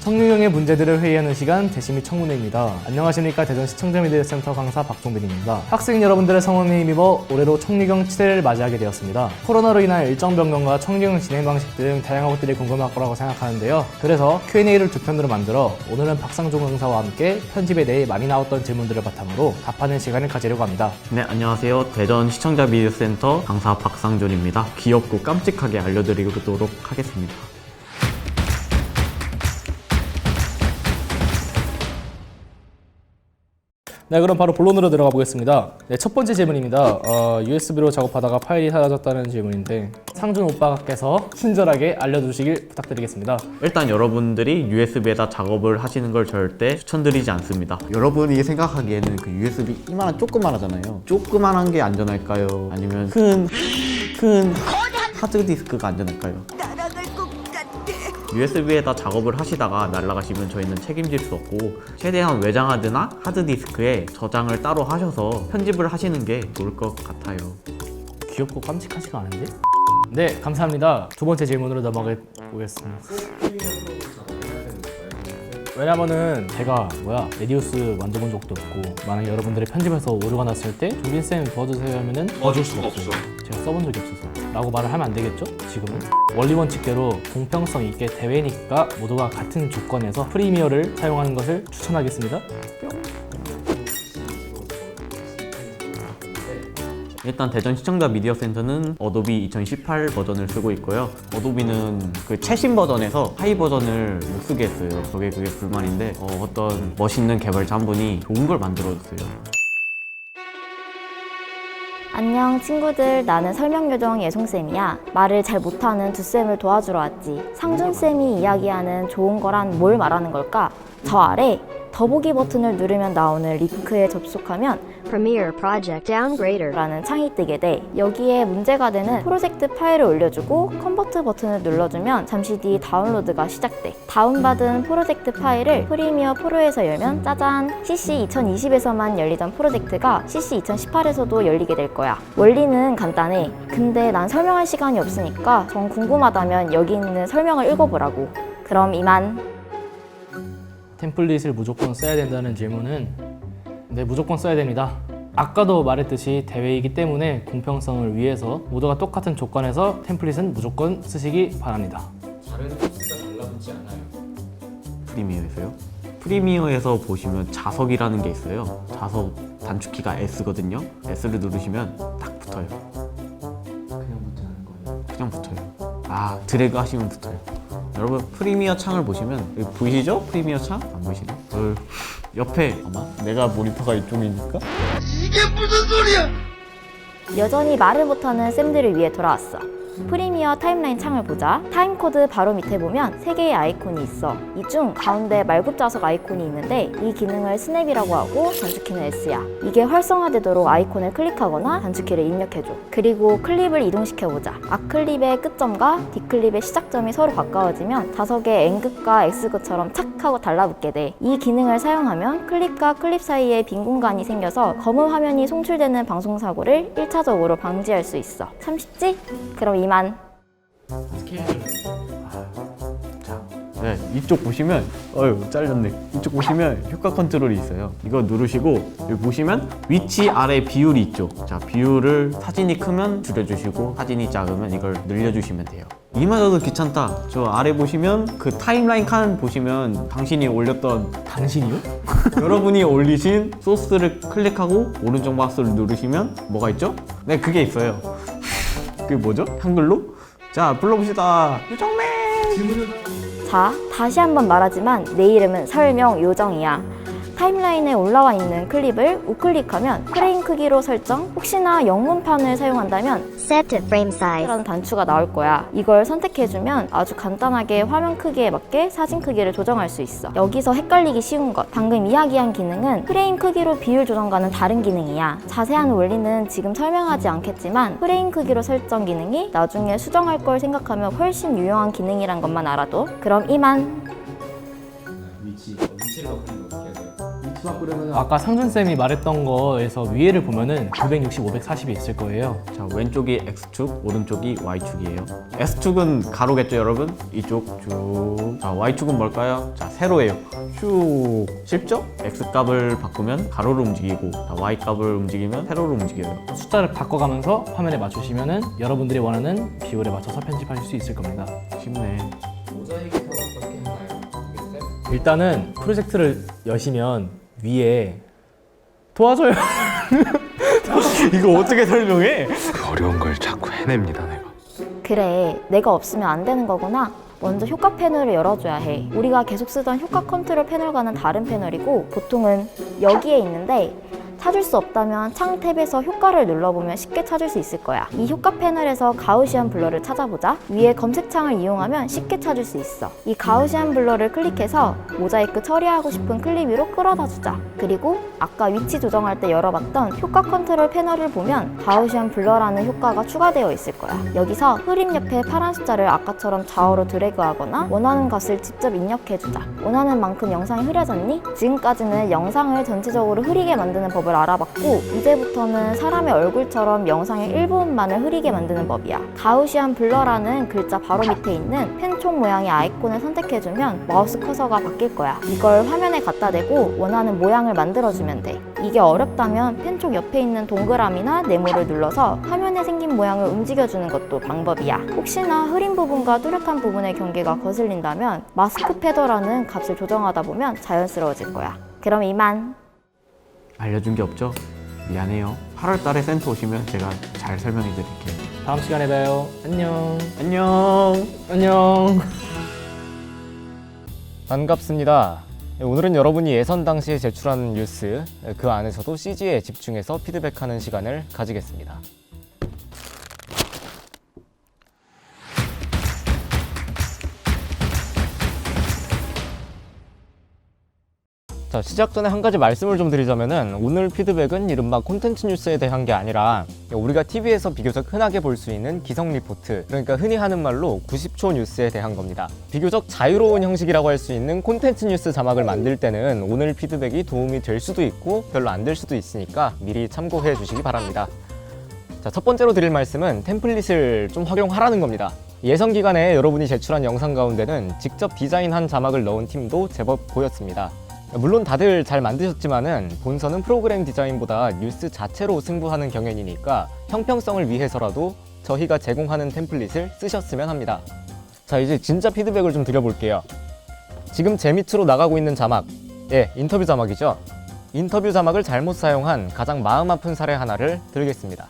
청류형의 문제들을 회의하는 시간 대시미 청문회입니다. 안녕하십니까. 대전 시청자미디어센터 강사 박종빈입니다. 학생 여러분들의 성원에 힘입어 올해로 청류형 7회를 맞이하게 되었습니다. 코로나로 인한 일정 변경과 청류형 진행 방식 등 다양한 것들이 궁금할 거라고 생각하는데요. 그래서 Q&A를 두 편으로 만들어 오늘은 박상종 강사와 함께 편집에 대해 많이 나왔던 질문들을 바탕으로 답하는 시간을 가지려고 합니다. 네, 안녕하세요. 대전 시청자미디어센터 강사 박상존입니다. 귀엽고 깜찍하게 알려드리도록 하겠습니다. 네, 그럼 바로 본론으로 들어가 보겠습니다. 네, 첫 번째 질문입니다. USB로 작업하다가 파일이 사라졌다는 질문인데 상준 오빠께서 친절하게 알려주시길 부탁드리겠습니다. 일단 여러분들이 USB에다 작업을 하시는 걸 절대 추천드리지 않습니다. 여러분이 생각하기에는 그 USB 이만한 조그만하잖아요. 조그만한 게 안전할까요? 아니면 큰 하드디스크가 안전할까요? USB에다 작업을 하시다가 날아가시면 저희는 책임질 수 없고 최대한 외장하드나 하드디스크에 저장을 따로 하셔서 편집을 하시는 게 좋을 것 같아요. 귀엽고 깜찍하지가 않은데? 네, 감사합니다. 두 번째 질문으로 넘어가 보겠습니다. 왜냐면은 제가 레디우스 만져본 적도 없고 만약에 여러분들이 편집해서 오류가 났을 때 종빈쌤 도와주세요 하면은 도와줄 수가 없어요. 제가 써본 적이 없어서 라고 말을 하면 안 되겠죠? 지금은 원리 원칙대로 공평성 있게 대회니까 모두가 같은 조건에서 프리미어를 사용하는 것을 추천하겠습니다. 일단 대전 시청자 미디어 센터는 어도비 2018 버전을 쓰고 있고요. 어도비는 그 최신 버전에서 하이 버전을 못 쓰게 했어요. 그게 불만인데 어떤 멋있는 개발자 한 분이 좋은 걸 만들어줬어요. 안녕 친구들, 나는 설명요정 예송쌤이야. 말을 잘 못하는 두 쌤을 도와주러 왔지. 상준쌤이 이야기하는 좋은 거란 뭘 말하는 걸까? 저 아래 더보기 버튼을 누르면 나오는 링크에 접속하면 Premiere Project Downgrader 라는 창이 뜨게 돼. 여기에 문제가 되는 프로젝트 파일을 올려주고 컨버트 버튼을 눌러주면 잠시 뒤 다운로드가 시작돼. 다운받은 프로젝트 파일을 프리미어 프로에서 열면 짜잔! CC 2020에서만 열리던 프로젝트가 CC 2018에서도 열리게 될 거야. 원리는 간단해. 근데 난 설명할 시간이 없으니까 정 궁금하다면 여기 있는 설명을 읽어보라고. 그럼 이만. 템플릿을 무조건 써야 된다는 질문은 네, 무조건 써야 됩니다. 아까도 말했듯이 대회이기 때문에 공평성을 위해서 모두가 똑같은 조건에서 템플릿은 무조건 쓰시기 바랍니다. 다른 코스가 달라붙지 않아요. 프리미어에서요? 프리미어에서 보시면 자석이라는 게 있어요. 자석 단축키가 S거든요. S를 누르시면 딱 붙어요. 그냥 붙이는 거예요. 그냥 붙어요. 드래그 하시면 붙어요. 여러분 프리미어 창을 보시면 여기 보이시죠? 프리미어 창? 안 보이시나? 옆에 아마 내가 모니터가 이쪽이니까 여전히 말을 못하는 쌤들을 위해 돌아왔어. 프리미어 타임라인 창을 보자. 타임코드 바로 밑에 보면 3개의 아이콘이 있어. 이 중 가운데 말굽자석 아이콘이 있는데 이 기능을 스냅이라고 하고 단축키는 S야. 이게 활성화되도록 아이콘을 클릭하거나 단축키를 입력해줘. 그리고 클립을 이동시켜보자. 앞클립의 끝점과 뒷클립의 시작점이 서로 가까워지면 자석의 N극과 X극처럼 착 하고 달라붙게 돼. 이 기능을 사용하면 클립과 클립 사이에 빈 공간이 생겨서 검은 화면이 송출되는 방송사고를 1차적으로 방지할 수 있어. 참 쉽지? 그럼 이만. 네, 이쪽 보시면 잘렸네. 이쪽 보시면 효과 컨트롤이 있어요. 이거 누르시고 여기 보시면 위치 아래 비율이 있죠. 자, 비율을 사진이 크면 줄여주시고 사진이 작으면 이걸 늘려주시면 돼요. 이마저도 귀찮다. 저 아래 보시면 그 타임라인 칸 보시면 당신이 올렸던 당신이요? 여러분이 올리신 소스를 클릭하고 오른쪽 마우스를 누르시면 뭐가 있죠? 네, 그게 있어요. 그게 뭐죠? 한글로? 자, 불러봅시다. 요정맨! 자, 다시 한번 말하지만 내 이름은 설명요정이야. 타임라인에 올라와 있는 클립을 우클릭하면 프레임 크기로 설정, 혹시나 영문판을 사용한다면 Set to Frame Size 라는 단추가 나올 거야. 이걸 선택해주면 아주 간단하게 화면 크기에 맞게 사진 크기를 조정할 수 있어. 여기서 헷갈리기 쉬운 것, 방금 이야기한 기능은 프레임 크기로 비율 조정과는 다른 기능이야. 자세한 원리는 지금 설명하지 않겠지만 프레임 크기로 설정 기능이 나중에 수정할 걸 생각하면 훨씬 유용한 기능이란 것만 알아도. 그럼 이만. 위치를 바꾸는 거 어떻게 해야 돼요? 아까 상준쌤이 말했던 거에서 위에를 보면은 960, 540이 있을 거예요. 자, 왼쪽이 X축, 오른쪽이 Y축이에요. X축은 가로겠죠, 여러분? 이쪽 쭉. 자, Y축은 뭘까요? 자, 세로예요. 쭉. 쉽죠? X값을 바꾸면 가로로 움직이고, 자, Y값을 움직이면 세로로 움직여요. 숫자를 바꿔가면서 화면에 맞추시면은 여러분들이 원하는 비율에 맞춰서 편집하실 수 있을 겁니다. 쉽네. 모자이크는 어떻게 하나요? 이게 일단은 프로젝트를 여시면 위에 도와줘요. 이거 어떻게 설명해? 그 어려운 걸 자꾸 해냅니다, 내가. 그래, 내가 없으면 안 되는 거구나. 먼저 효과 패널을 열어줘야 해. 우리가 계속 쓰던 효과 컨트롤 패널과는 다른 패널이고 보통은 여기에 있는데 찾을 수 없다면 창 탭에서 효과를 눌러보면 쉽게 찾을 수 있을 거야. 이 효과 패널에서 가우시안 블러를 찾아보자. 위에 검색창을 이용하면 쉽게 찾을 수 있어. 이 가우시안 블러를 클릭해서 모자이크 처리하고 싶은 클립 위로 끌어다 주자. 그리고 아까 위치 조정할 때 열어봤던 효과 컨트롤 패널을 보면 가우시안 블러라는 효과가 추가되어 있을 거야. 여기서 흐림 옆에 파란 숫자를 아까처럼 좌우로 드래그하거나 원하는 값을 직접 입력해주자. 원하는 만큼 영상이 흐려졌니? 지금까지는 영상을 전체적으로 흐리게 만드는 법을 알아봤고 이제부터는 사람의 얼굴처럼 영상의 일부분만을 흐리게 만드는 법이야. 가우시안 블러라는 글자 바로 밑에 있는 펜총 모양의 아이콘을 선택해주면 마우스 커서가 바뀔 거야. 이걸 화면에 갖다 대고 원하는 모양을 만들어주면 돼. 이게 어렵다면 펜총 옆에 있는 동그라미나 네모를 눌러서 화면에 생긴 모양을 움직여주는 것도 방법이야. 혹시나 흐린 부분과 뚜렷한 부분의 경계가 거슬린다면 마스크 패더라는 값을 조정하다 보면 자연스러워질 거야. 그럼 이만. 알려준 게 없죠? 미안해요. 8월 달에 센터 오시면 제가 잘 설명해 드릴게요. 다음 시간에 봬요. 안녕. 안녕. 안녕. 반갑습니다. 오늘은 여러분이 예선 당시에 제출하는 뉴스, 그 안에서도 CG에 집중해서 피드백하는 시간을 가지겠습니다. 자, 시작 전에 한 가지 말씀을 좀 드리자면은 오늘 피드백은 이른바 콘텐츠 뉴스에 대한 게 아니라 우리가 TV에서 비교적 흔하게 볼 수 있는 기성 리포트, 그러니까 흔히 하는 말로 90초 뉴스에 대한 겁니다. 비교적 자유로운 형식이라고 할 수 있는 콘텐츠 뉴스 자막을 만들 때는 오늘 피드백이 도움이 될 수도 있고 별로 안 될 수도 있으니까 미리 참고해 주시기 바랍니다. 자, 첫 번째로 드릴 말씀은 템플릿을 좀 활용하라는 겁니다. 예선 기간에 여러분이 제출한 영상 가운데는 직접 디자인한 자막을 넣은 팀도 제법 보였습니다. 물론 다들 잘 만드셨지만은 본선은 프로그램 디자인보다 뉴스 자체로 승부하는 경연이니까 형평성을 위해서라도 저희가 제공하는 템플릿을 쓰셨으면 합니다. 자, 이제 진짜 피드백을 좀 드려볼게요. 지금 제 밑으로 나가고 있는 자막, 인터뷰 자막이죠. 인터뷰 자막을 잘못 사용한 가장 마음 아픈 사례 하나를 들겠습니다.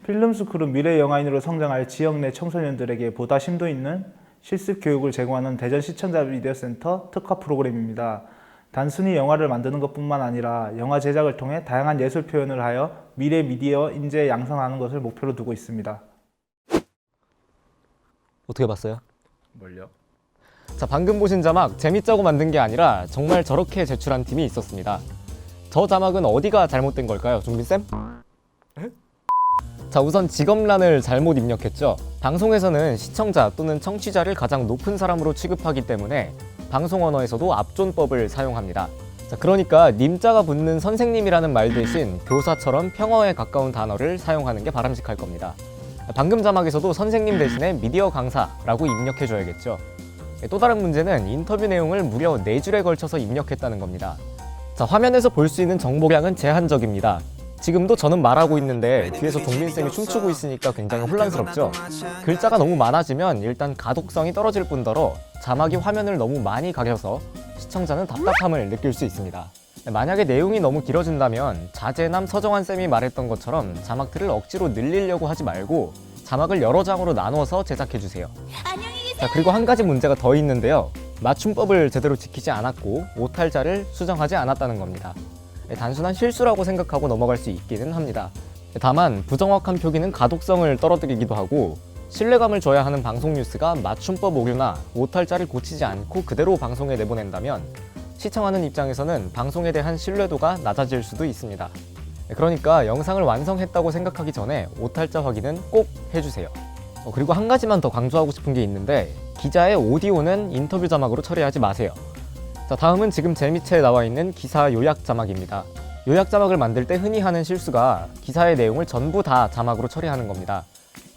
필름스쿨은 미래 영화인으로 성장할 지역 내 청소년들에게 보다 심도 있는 실습 교육을 제공하는 대전 시청자 미디어 센터 특화 프로그램입니다. 단순히 영화를 만드는 것뿐만 아니라 영화 제작을 통해 다양한 예술 표현을 하여 미래 미디어 인재 양성하는 것을 목표로 두고 있습니다. 어떻게 봤어요? 뭘요? 자, 방금 보신 자막 재밌자고 만든 게 아니라 정말 저렇게 제출한 팀이 있었습니다. 저 자막은 어디가 잘못된 걸까요, 종빈쌤? 자, 우선 직업란을 잘못 입력했죠. 방송에서는 시청자 또는 청취자를 가장 높은 사람으로 취급하기 때문에 방송 언어에서도 압존법을 사용합니다. 자, 그러니까 님자가 붙는 선생님이라는 말 대신 교사처럼 평어에 가까운 단어를 사용하는 게 바람직할 겁니다. 방금 자막에서도 선생님 대신에 미디어 강사라고 입력해줘야겠죠. 또 다른 문제는 인터뷰 내용을 무려 4줄에 걸쳐서 입력했다는 겁니다. 자, 화면에서 볼 수 있는 정보량은 제한적입니다. 지금도 저는 말하고 있는데 뒤에서 종민쌤이 춤추고 있으니까 굉장히 혼란스럽죠? 글자가 너무 많아지면 일단 가독성이 떨어질 뿐더러 자막이 화면을 너무 많이 가려서 시청자는 답답함을 느낄 수 있습니다. 만약에 내용이 너무 길어진다면 자제남 서정환쌤이 말했던 것처럼 자막들을 억지로 늘리려고 하지 말고 자막을 여러 장으로 나눠서 제작해주세요. 자, 그리고 한 가지 문제가 더 있는데요. 맞춤법을 제대로 지키지 않았고 오탈자를 수정하지 않았다는 겁니다. 단순한 실수라고 생각하고 넘어갈 수 있기는 합니다. 다만 부정확한 표기는 가독성을 떨어뜨리기도 하고 신뢰감을 줘야 하는 방송 뉴스가 맞춤법 오류나 오탈자를 고치지 않고 그대로 방송에 내보낸다면 시청하는 입장에서는 방송에 대한 신뢰도가 낮아질 수도 있습니다. 그러니까 영상을 완성했다고 생각하기 전에 오탈자 확인은 꼭 해주세요. 그리고 한 가지만 더 강조하고 싶은 게 있는데 기자의 오디오는 인터뷰 자막으로 처리하지 마세요. 자, 다음은 지금 제 밑에 나와 있는 기사 요약 자막입니다. 요약 자막을 만들 때 흔히 하는 실수가 기사의 내용을 전부 다 자막으로 처리하는 겁니다.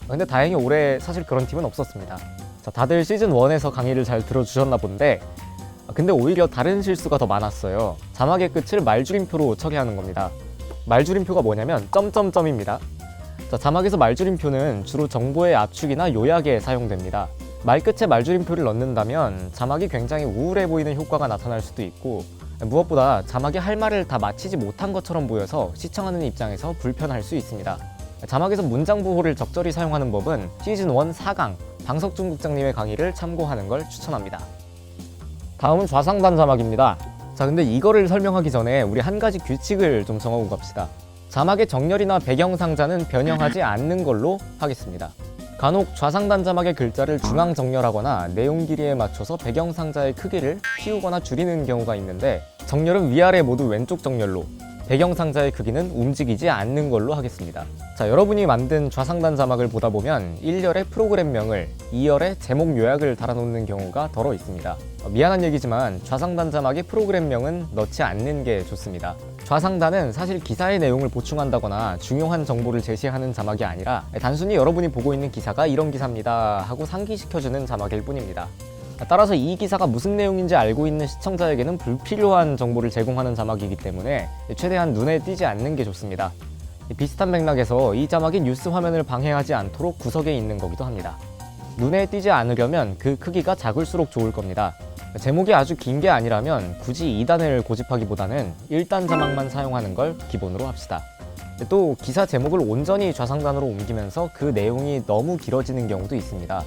근데 다행히 올해 사실 그런 팀은 없었습니다. 자, 다들 시즌 1에서 강의를 잘 들어주셨나 본데 근데 오히려 다른 실수가 더 많았어요. 자막의 끝을 말줄임표로 처리하는 겁니다. 말줄임표가 뭐냐면 점점점입니다. 자, 자막에서 말줄임표는 주로 정보의 압축이나 요약에 사용됩니다. 말끝에 말줄임표를 넣는다면 자막이 굉장히 우울해 보이는 효과가 나타날 수도 있고 무엇보다 자막이 할 말을 다 마치지 못한 것처럼 보여서 시청하는 입장에서 불편할 수 있습니다. 자막에서 문장 부호를 적절히 사용하는 법은 시즌 1 4강 방석준 국장님의 강의를 참고하는 걸 추천합니다. 다음은 좌상단 자막입니다. 자, 근데 이거를 설명하기 전에 우리 한 가지 규칙을 좀 정하고 갑시다. 자막의 정렬이나 배경 상자는 변형하지 않는 걸로 하겠습니다. 간혹 좌상단 자막의 글자를 중앙 정렬하거나 내용 길이에 맞춰서 배경 상자의 크기를 키우거나 줄이는 경우가 있는데 정렬은 위아래 모두 왼쪽 정렬로, 배경 상자의 크기는 움직이지 않는 걸로 하겠습니다. 자, 여러분이 만든 좌상단 자막을 보다 보면 1열에 프로그램명을, 2열에 제목 요약을 달아놓는 경우가 더러 있습니다. 미안한 얘기지만 좌상단 자막에 프로그램명은 넣지 않는 게 좋습니다. 좌상단은 사실 기사의 내용을 보충한다거나 중요한 정보를 제시하는 자막이 아니라 단순히 여러분이 보고 있는 기사가 이런 기사입니다 하고 상기시켜주는 자막일 뿐입니다. 따라서 이 기사가 무슨 내용인지 알고 있는 시청자에게는 불필요한 정보를 제공하는 자막이기 때문에 최대한 눈에 띄지 않는 게 좋습니다. 비슷한 맥락에서 이 자막이 뉴스 화면을 방해하지 않도록 구석에 있는 거기도 합니다. 눈에 띄지 않으려면 그 크기가 작을수록 좋을 겁니다. 제목이 아주 긴 게 아니라면 굳이 2단을 고집하기보다는 1단 자막만 사용하는 걸 기본으로 합시다. 또 기사 제목을 온전히 좌상단으로 옮기면서 그 내용이 너무 길어지는 경우도 있습니다.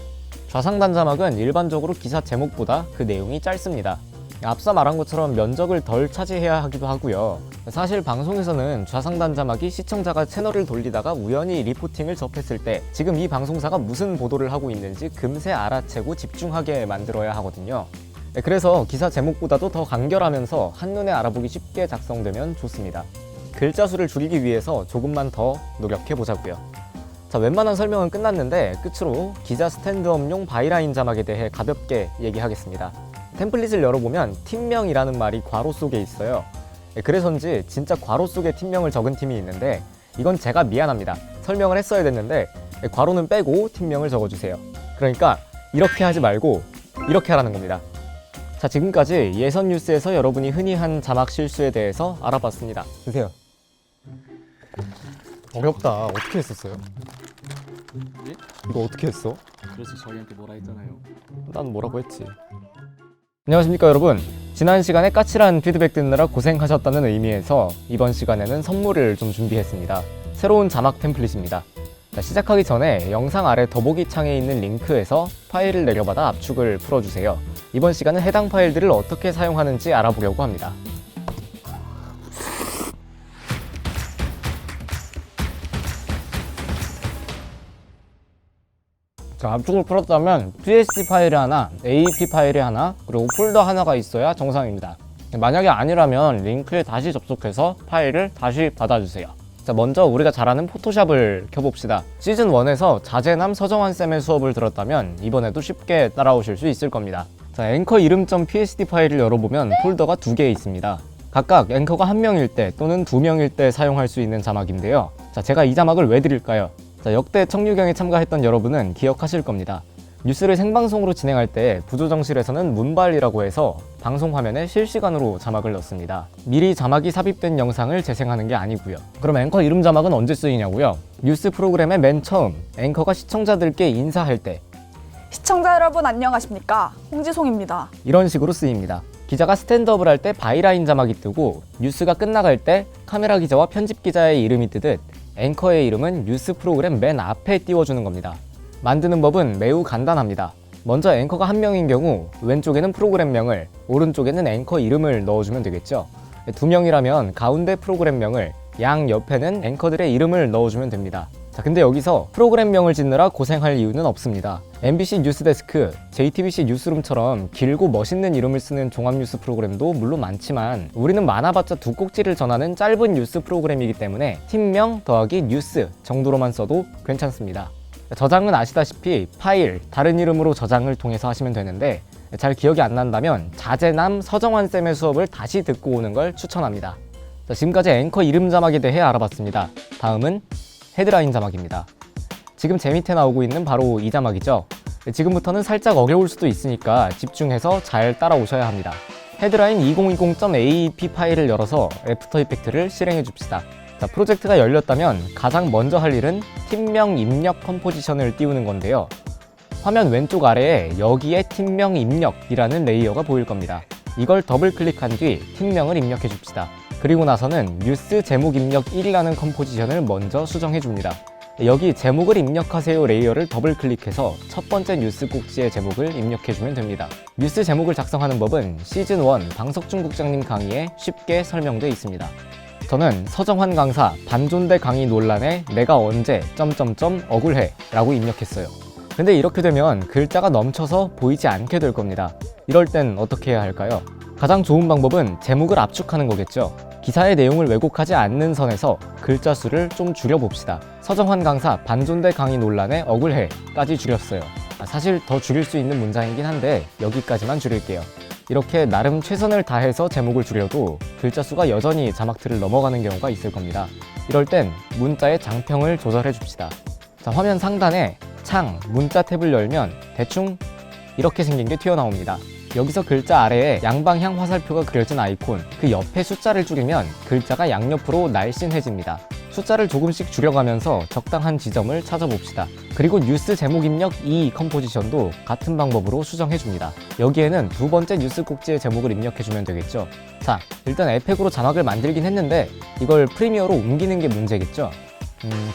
좌상단 자막은 일반적으로 기사 제목보다 그 내용이 짧습니다. 앞서 말한 것처럼 면적을 덜 차지해야 하기도 하고요. 사실 방송에서는 좌상단 자막이 시청자가 채널을 돌리다가 우연히 리포팅을 접했을 때 지금 이 방송사가 무슨 보도를 하고 있는지 금세 알아채고 집중하게 만들어야 하거든요. 그래서 기사 제목보다도 더 간결하면서 한눈에 알아보기 쉽게 작성되면 좋습니다. 글자 수를 줄이기 위해서 조금만 더 노력해 보자고요. 자, 웬만한 설명은 끝났는데 끝으로 기자 스탠드업용 바이라인 자막에 대해 가볍게 얘기하겠습니다. 템플릿을 열어보면 팀명이라는 말이 괄호 속에 있어요. 그래서인지 진짜 괄호 속에 팀명을 적은 팀이 있는데 이건 제가 미안합니다. 설명을 했어야 됐는데 괄호는 빼고 팀명을 적어주세요. 그러니까 이렇게 하지 말고 이렇게 하라는 겁니다. 자, 지금까지 예선 뉴스에서 여러분이 흔히 한 자막 실수에 대해서 알아봤습니다. 드세요. 어렵다. 어떻게 했었어요? 이거 어떻게 했어? 그래서 저희한테 뭐라 했잖아요. 난 뭐라고 했지. 안녕하십니까 여러분. 지난 시간에 까칠한 피드백 듣느라 고생하셨다는 의미에서 이번 시간에는 선물을 좀 준비했습니다. 새로운 자막 템플릿입니다. 자, 시작하기 전에 영상 아래 더보기 창에 있는 링크에서 파일을 내려받아 압축을 풀어주세요. 이번 시간은 해당 파일들을 어떻게 사용하는지 알아보려고 합니다. 자, 압축을 풀었다면 PSD 파일이 하나, AEP 파일이 하나, 그리고 폴더 하나가 있어야 정상입니다. 만약에 아니라면 링크에 다시 접속해서 파일을 다시 받아주세요. 자, 먼저 우리가 잘 아는 포토샵을 켜봅시다. 시즌 1에서 자재남 서정환쌤의 수업을 들었다면 이번에도 쉽게 따라오실 수 있을 겁니다. 자, 앵커 이름.psd 파일을 열어보면 폴더가 2개 있습니다. 각각 앵커가 1명일 때 또는 2명일 때 사용할 수 있는 자막인데요. 자, 제가 이 자막을 왜 드릴까요? 자, 역대 청유경에 참가했던 여러분은 기억하실 겁니다. 뉴스를 생방송으로 진행할 때 부조정실에서는 문발이라고 해서 방송 화면에 실시간으로 자막을 넣습니다. 미리 자막이 삽입된 영상을 재생하는 게 아니고요. 그럼 앵커 이름 자막은 언제 쓰이냐고요? 뉴스 프로그램의 맨 처음 앵커가 시청자들께 인사할 때 시청자 여러분 안녕하십니까? 홍지송입니다. 이런 식으로 쓰입니다. 기자가 스탠드업을 할 때 바이라인 자막이 뜨고 뉴스가 끝나갈 때 카메라 기자와 편집 기자의 이름이 뜨듯 앵커의 이름은 뉴스 프로그램 맨 앞에 띄워주는 겁니다. 만드는 법은 매우 간단합니다. 먼저 앵커가 1명인 경우 왼쪽에는 프로그램명을, 오른쪽에는 앵커 이름을 넣어주면 되겠죠. 2명이라면 가운데 프로그램명을, 양 옆에는 앵커들의 이름을 넣어주면 됩니다. 자, 근데 여기서 프로그램명을 짓느라 고생할 이유는 없습니다. MBC 뉴스데스크, JTBC 뉴스룸처럼 길고 멋있는 이름을 쓰는 종합뉴스 프로그램도 물론 많지만 우리는 많아봤자 두 꼭지를 전하는 짧은 뉴스 프로그램이기 때문에 팀명 더하기 뉴스 정도로만 써도 괜찮습니다. 저장은 아시다시피 파일, 다른 이름으로 저장을 통해서 하시면 되는데 잘 기억이 안 난다면 자제남 서정환 쌤의 수업을 다시 듣고 오는 걸 추천합니다. 자, 지금까지 앵커 이름 자막에 대해 알아봤습니다. 다음은 헤드라인 자막입니다. 지금 제 밑에 나오고 있는 바로 이 자막이죠. 지금부터는 살짝 어려울 수도 있으니까 집중해서 잘 따라오셔야 합니다. 헤드라인 2020.aep 파일을 열어서 애프터 이펙트를 실행해 줍시다. 자, 프로젝트가 열렸다면 가장 먼저 할 일은 팀명 입력 컴포지션을 띄우는 건데요. 화면 왼쪽 아래에 여기에 팀명 입력이라는 레이어가 보일 겁니다. 이걸 더블 클릭한 뒤 팀명을 입력해 줍시다. 그리고 나서는 뉴스 제목 입력 1이라는 컴포지션을 먼저 수정해 줍니다. 여기 제목을 입력하세요 레이어를 더블 클릭해서 첫 번째 뉴스 꼭지의 제목을 입력해 주면 됩니다. 뉴스 제목을 작성하는 법은 시즌1 방석준 국장님 강의에 쉽게 설명되어 있습니다. 저는 서정환 강사 반존대 강의 논란에 내가 언제 억울해 라고 입력했어요. 근데 이렇게 되면 글자가 넘쳐서 보이지 않게 될 겁니다. 이럴 땐 어떻게 해야 할까요? 가장 좋은 방법은 제목을 압축하는 거겠죠. 기사의 내용을 왜곡하지 않는 선에서 글자 수를 좀 줄여봅시다. 서정환 강사 반존대 강의 논란에 억울해까지 줄였어요. 사실 더 줄일 수 있는 문장이긴 한데 여기까지만 줄일게요. 이렇게 나름 최선을 다해서 제목을 줄여도 글자 수가 여전히 자막틀을 넘어가는 경우가 있을 겁니다. 이럴 땐 문자의 장평을 조절해 줍시다. 자, 화면 상단에 창, 문자 탭을 열면 대충 이렇게 생긴 게 튀어나옵니다. 여기서 글자 아래에 양방향 화살표가 그려진 아이콘, 그 옆에 숫자를 줄이면 글자가 양옆으로 날씬해집니다. 숫자를 조금씩 줄여가면서 적당한 지점을 찾아봅시다. 그리고 뉴스 제목 입력 2 컴포지션도 같은 방법으로 수정해줍니다. 여기에는 두 번째 뉴스 꼭지의 제목을 입력해주면 되겠죠. 자, 일단 에펙으로 자막을 만들긴 했는데 이걸 프리미어로 옮기는 게 문제겠죠.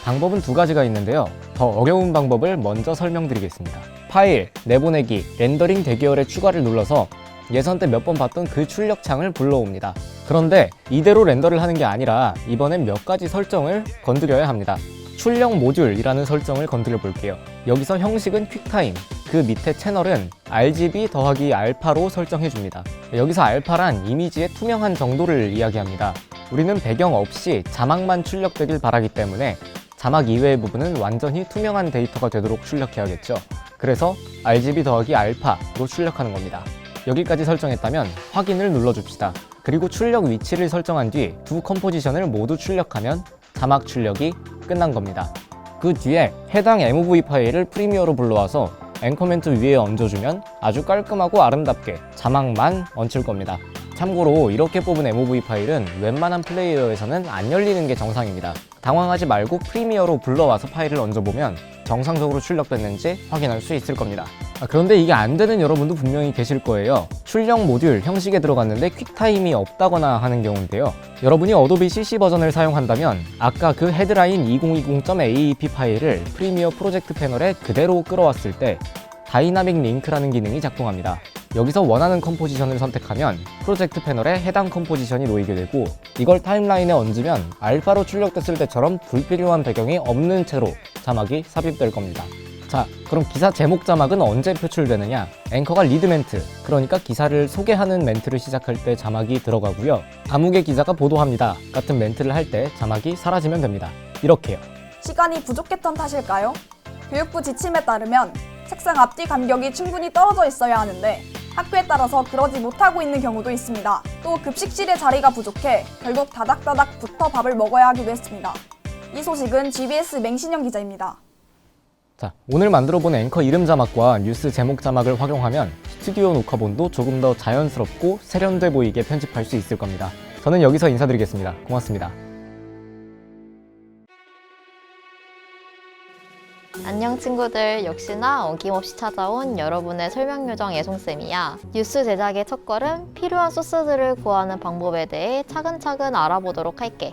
방법은 두 가지가 있는데요. 더 어려운 방법을 먼저 설명드리겠습니다. 파일, 내보내기, 렌더링 대기열의 추가를 눌러서 예선 때 몇 번 봤던 그 출력창을 불러옵니다. 그런데 이대로 렌더를 하는 게 아니라 이번엔 몇 가지 설정을 건드려야 합니다. 출력 모듈이라는 설정을 건드려 볼게요. 여기서 형식은 퀵타임, 그 밑에 채널은 RGB 더하기 알파로 설정해 줍니다. 여기서 알파란 이미지의 투명한 정도를 이야기합니다. 우리는 배경 없이 자막만 출력되길 바라기 때문에 자막 이외의 부분은 완전히 투명한 데이터가 되도록 출력해야겠죠. 그래서 RGB 더하기 알파로 출력하는 겁니다. 여기까지 설정했다면 확인을 눌러줍시다. 그리고 출력 위치를 설정한 뒤 두 컴포지션을 모두 출력하면 자막 출력이 끝난 겁니다. 그 뒤에 해당 MOV 파일을 프리미어로 불러와서 앵커 멘트 위에 얹어주면 아주 깔끔하고 아름답게 자막만 얹힐 겁니다. 참고로 이렇게 뽑은 MOV 파일은 웬만한 플레이어에서는 안 열리는 게 정상입니다. 당황하지 말고 프리미어로 불러와서 파일을 얹어보면 정상적으로 출력됐는지 확인할 수 있을 겁니다. 그런데 이게 안 되는 여러분도 분명히 계실 거예요. 출력 모듈 형식에 들어갔는데 퀵타임이 없다거나 하는 경우인데요. 여러분이 어도비 CC 버전을 사용한다면 아까 그 헤드라인 2020.aep 파일을 프리미어 프로젝트 패널에 그대로 끌어왔을 때 다이나믹 링크라는 기능이 작동합니다. 여기서 원하는 컴포지션을 선택하면 프로젝트 패널에 해당 컴포지션이 놓이게 되고 이걸 타임라인에 얹으면 알파로 출력됐을 때처럼 불필요한 배경이 없는 채로 자막이 삽입될 겁니다. 자, 그럼 기사 제목 자막은 언제 표출되느냐? 앵커가 리드 멘트, 그러니까 기사를 소개하는 멘트를 시작할 때 자막이 들어가고요. 아무개 기자가 보도합니다 같은 멘트를 할 때 자막이 사라지면 됩니다. 이렇게요. 시간이 부족했던 탓일까요? 교육부 지침에 따르면 책상 앞뒤 간격이 충분히 떨어져 있어야 하는데 학교에 따라서 그러지 못하고 있는 경우도 있습니다. 또 급식실의 자리가 부족해 결국 다닥다닥 붙어 밥을 먹어야 하기도 했습니다. 이 소식은 GBS 맹신영 기자입니다. 자, 오늘 만들어본 앵커 이름 자막과 뉴스 제목 자막을 활용하면 스튜디오 녹화본도 조금 더 자연스럽고 세련돼 보이게 편집할 수 있을 겁니다. 저는 여기서 인사드리겠습니다. 고맙습니다. 안녕 친구들, 역시나 어김없이 찾아온 여러분의 설명요정 예송쌤이야. 뉴스 제작의 첫걸음, 필요한 소스들을 구하는 방법에 대해 차근차근 알아보도록 할게.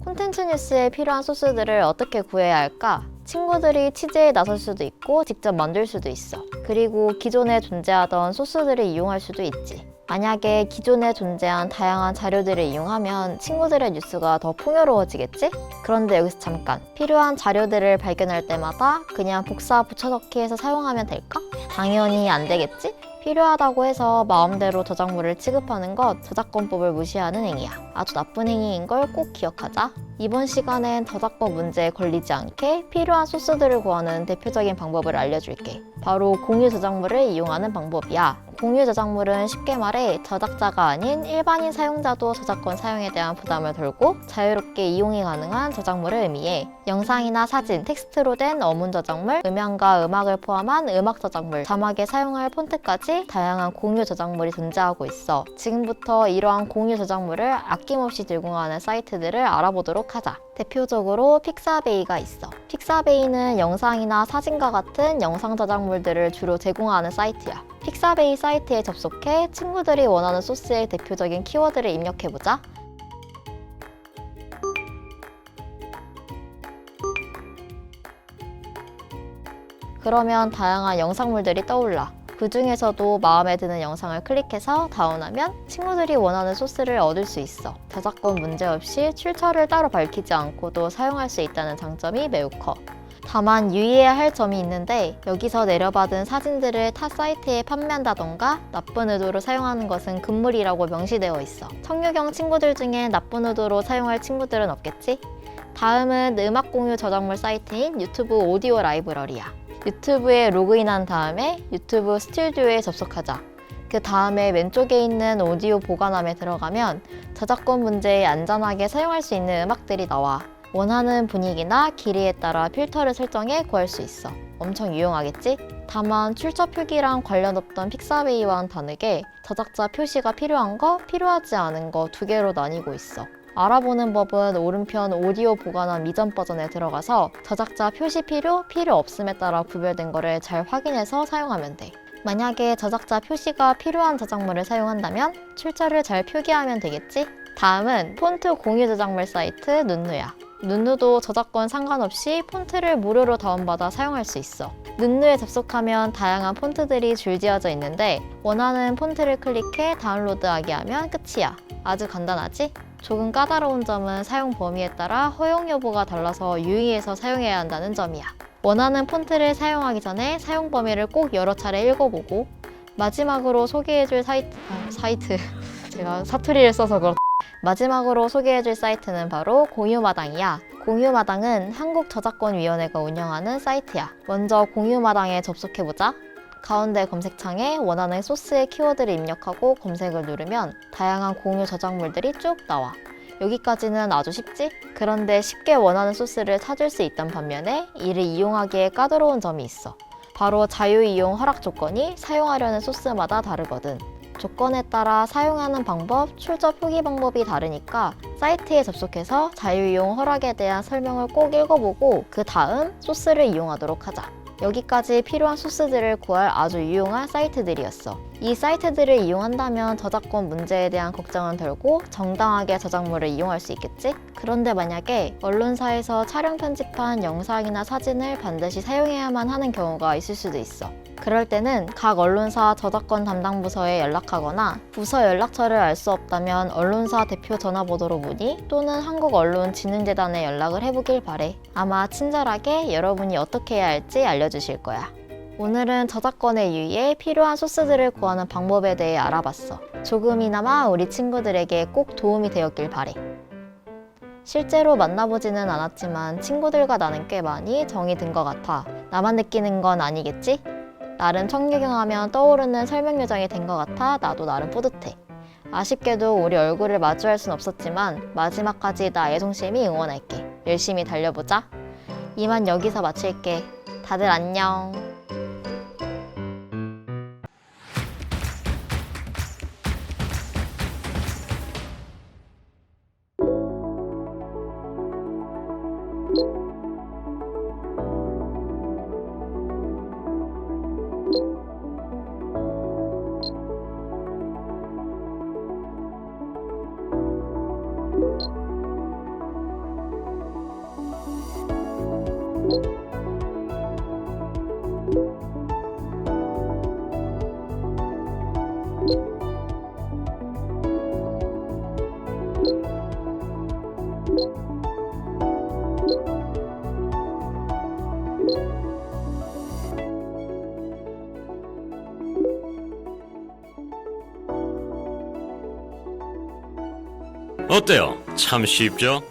콘텐츠 뉴스에 필요한 소스들을 어떻게 구해야 할까? 친구들이 취재에 나설 수도 있고 직접 만들 수도 있어. 그리고 기존에 존재하던 소스들을 이용할 수도 있지. 만약에 기존에 존재한 다양한 자료들을 이용하면 친구들의 뉴스가 더 풍요로워지겠지? 그런데 여기서 잠깐, 필요한 자료들을 발견할 때마다 그냥 복사 붙여넣기 해서 사용하면 될까? 당연히 안 되겠지? 필요하다고 해서 마음대로 저작물을 취급하는 것 저작권법을 무시하는 행위야. 아주 나쁜 행위인 걸 꼭 기억하자. 이번 시간엔 저작권 문제에 걸리지 않게 필요한 소스들을 구하는 대표적인 방법을 알려줄게. 바로 공유 저작물을 이용하는 방법이야. 공유 저작물은 쉽게 말해 저작자가 아닌 일반인 사용자도 저작권 사용에 대한 부담을 덜고 자유롭게 이용이 가능한 저작물을 의미해. 영상이나 사진, 텍스트로 된 어문 저작물, 음향과 음악을 포함한 음악 저작물, 자막에 사용할 폰트까지 다양한 공유 저작물이 존재하고 있어. 지금부터 이러한 공유 저작물을 아낌없이 제공하는 사이트들을 알아보도록 하자. 대표적으로 픽사베이가 있어. 픽사베이는 영상이나 사진과 같은 영상 저작물들을 주로 제공하는 사이트야. 픽사베이 사이트에 접속해 친구들이 원하는 소스의 대표적인 키워드를 입력해보자. 그러면 다양한 영상물들이 떠올라. 그 중에서도 마음에 드는 영상을 클릭해서 다운하면 친구들이 원하는 소스를 얻을 수 있어. 저작권 문제 없이 출처를 따로 밝히지 않고도 사용할 수 있다는 장점이 매우 커. 다만 유의해야 할 점이 있는데 여기서 내려받은 사진들을 타 사이트에 판매한다던가 나쁜 의도로 사용하는 것은 금물이라고 명시되어 있어. 청유경 친구들 중에 나쁜 의도로 사용할 친구들은 없겠지? 다음은 음악 공유 저작물 사이트인 유튜브 오디오 라이브러리야. 유튜브에 로그인한 다음에 유튜브 스튜디오에 접속하자. 그 다음에 왼쪽에 있는 오디오 보관함에 들어가면 저작권 문제에 안전하게 사용할 수 있는 음악들이 나와. 원하는 분위기나 길이에 따라 필터를 설정해 구할 수 있어. 엄청 유용하겠지? 다만 출처 표기랑 관련 없던 픽사베이와는 다르게 저작자 표시가 필요한 거, 필요하지 않은 거 두 개로 나뉘고 있어. 알아보는 법은 오른편 오디오 보관함 이전 버전에 들어가서 저작자 표시 필요, 필요 없음에 따라 구별된 거를 잘 확인해서 사용하면 돼. 만약에 저작자 표시가 필요한 저작물을 사용한다면 출처를 잘 표기하면 되겠지? 다음은 폰트 공유 저작물 사이트 눈누야. 눈누도 저작권 상관없이 폰트를 무료로 다운받아 사용할 수 있어. 눈누에 접속하면 다양한 폰트들이 줄지어져 있는데 원하는 폰트를 클릭해 다운로드하기 하면 끝이야. 아주 간단하지? 조금 까다로운 점은 사용 범위에 따라 허용 여부가 달라서 유의해서 사용해야 한다는 점이야. 원하는 폰트를 사용하기 전에 사용 범위를 꼭 여러 차례 읽어보고 마지막으로 소개해줄 사이트 제가 사투리를 써서 그렇다. 마지막으로 소개해줄 사이트는 바로 공유마당이야. 공유마당은 한국저작권위원회가 운영하는 사이트야. 먼저 공유마당에 접속해보자. 가운데 검색창에 원하는 소스의 키워드를 입력하고 검색을 누르면 다양한 공유 저작물들이 쭉 나와. 여기까지는 아주 쉽지? 그런데 쉽게 원하는 소스를 찾을 수 있던 반면에 이를 이용하기에 까다로운 점이 있어. 바로 자유이용 허락 조건이 사용하려는 소스마다 다르거든. 조건에 따라 사용하는 방법, 출처 표기 방법이 다르니까 사이트에 접속해서 자유이용 허락에 대한 설명을 꼭 읽어보고 그 다음 소스를 이용하도록 하자. 여기까지 필요한 소스들을 구할 아주 유용한 사이트들이었어. 이 사이트들을 이용한다면 저작권 문제에 대한 걱정은 덜고 정당하게 저작물을 이용할 수 있겠지? 그런데 만약에 언론사에서 촬영 편집한 영상이나 사진을 반드시 사용해야만 하는 경우가 있을 수도 있어. 그럴 때는 각 언론사 저작권 담당 부서에 연락하거나 부서 연락처를 알 수 없다면 언론사 대표 전화번호로 문의 또는 한국언론진흥재단에 연락을 해보길 바래. 아마 친절하게 여러분이 어떻게 해야 할지 알려주실 거야. 오늘은 저작권에 유의해 필요한 소스들을 구하는 방법에 대해 알아봤어. 조금이나마 우리 친구들에게 꼭 도움이 되었길 바래. 실제로 만나보지는 않았지만 친구들과 나는 꽤 많이 정이 든 것 같아. 나만 느끼는 건 아니겠지? 나름 청유경하면 떠오르는 설명 요정이 된 것 같아 나도 나름 뿌듯해. 아쉽게도 우리 얼굴을 마주할 순 없었지만 마지막까지 나 애송심이 응원할게. 열심히 달려보자. 이만 여기서 마칠게. 다들 안녕. 어때요? 참 쉽죠?